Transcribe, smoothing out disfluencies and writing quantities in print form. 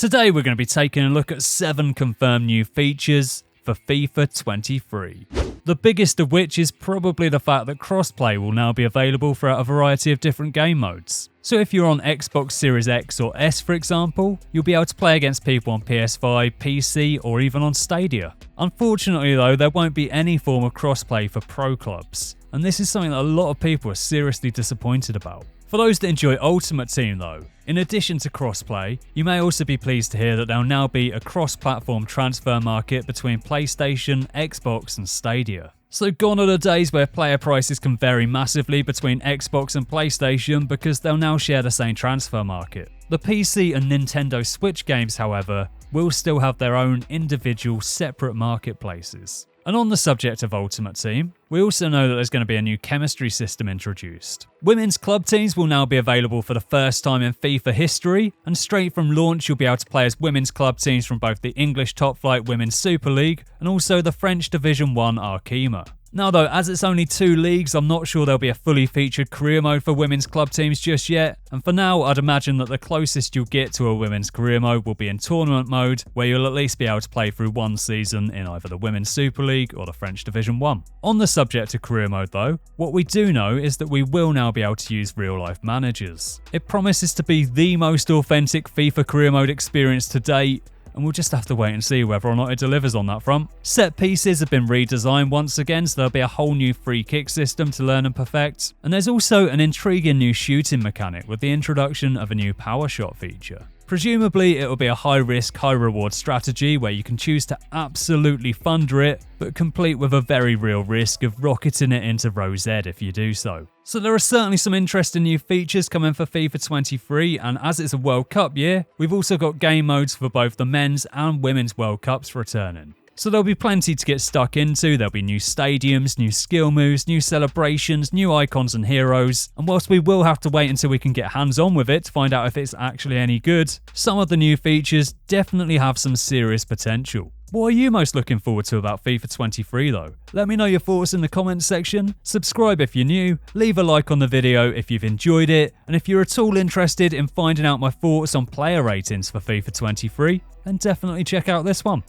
Today we're going to be taking a look at 7 confirmed new features for FIFA 23. The biggest of which is probably the fact that crossplay will now be available throughout a variety of different game modes. So if you're on Xbox Series X or S for example, you'll be able to play against people on PS5, PC or even on Stadia. Unfortunately though, there won't be any form of crossplay for pro clubs, and this is something that a lot of people are seriously disappointed about. For those that enjoy Ultimate Team though, in addition to crossplay, you may also be pleased to hear that there'll now be a cross-platform transfer market between PlayStation, Xbox and Stadia. So gone are the days where player prices can vary massively between Xbox and PlayStation because they'll now share the same transfer market. The PC and Nintendo Switch games, however, will still have their own individual separate marketplaces. And on the subject of Ultimate Team, we also know that there's going to be a new chemistry system introduced. Women's club teams will now be available for the first time in FIFA history, and straight from launch you'll be able to play as women's club teams from both the English Top Flight Women's Super League and also the French Division 1 Arkema. Now though, as it's only 2 leagues, I'm not sure there'll be a fully featured career mode for women's club teams just yet, and for now I'd imagine that the closest you'll get to a women's career mode will be in tournament mode, where you'll at least be able to play through one season in either the Women's Super League or the French Division 1. On the subject of career mode though, what we do know is that we will now be able to use real life managers. It promises to be the most authentic FIFA career mode experience to date, and we'll just have to wait and see whether or not it delivers on that front. Set pieces have been redesigned once again, so there'll be a whole new free kick system to learn and perfect. And there's also an intriguing new shooting mechanic with the introduction of a new power shot feature. Presumably it will be a high risk, high reward strategy where you can choose to absolutely thunder it, but complete with a very real risk of rocketing it into row Z if you do so. So there are certainly some interesting new features coming for FIFA 23, and as it's a World Cup year, we've also got game modes for both the men's and women's World Cups returning. So there'll be plenty to get stuck into. There'll be new stadiums, new skill moves, new celebrations, new icons and heroes, and whilst we will have to wait until we can get hands on with it to find out if it's actually any good, some of the new features definitely have some serious potential. What are you most looking forward to about FIFA 23 though? Let me know your thoughts in the comments section, subscribe if you're new, leave a like on the video if you've enjoyed it, and if you're at all interested in finding out my thoughts on player ratings for FIFA 23, then definitely check out this one.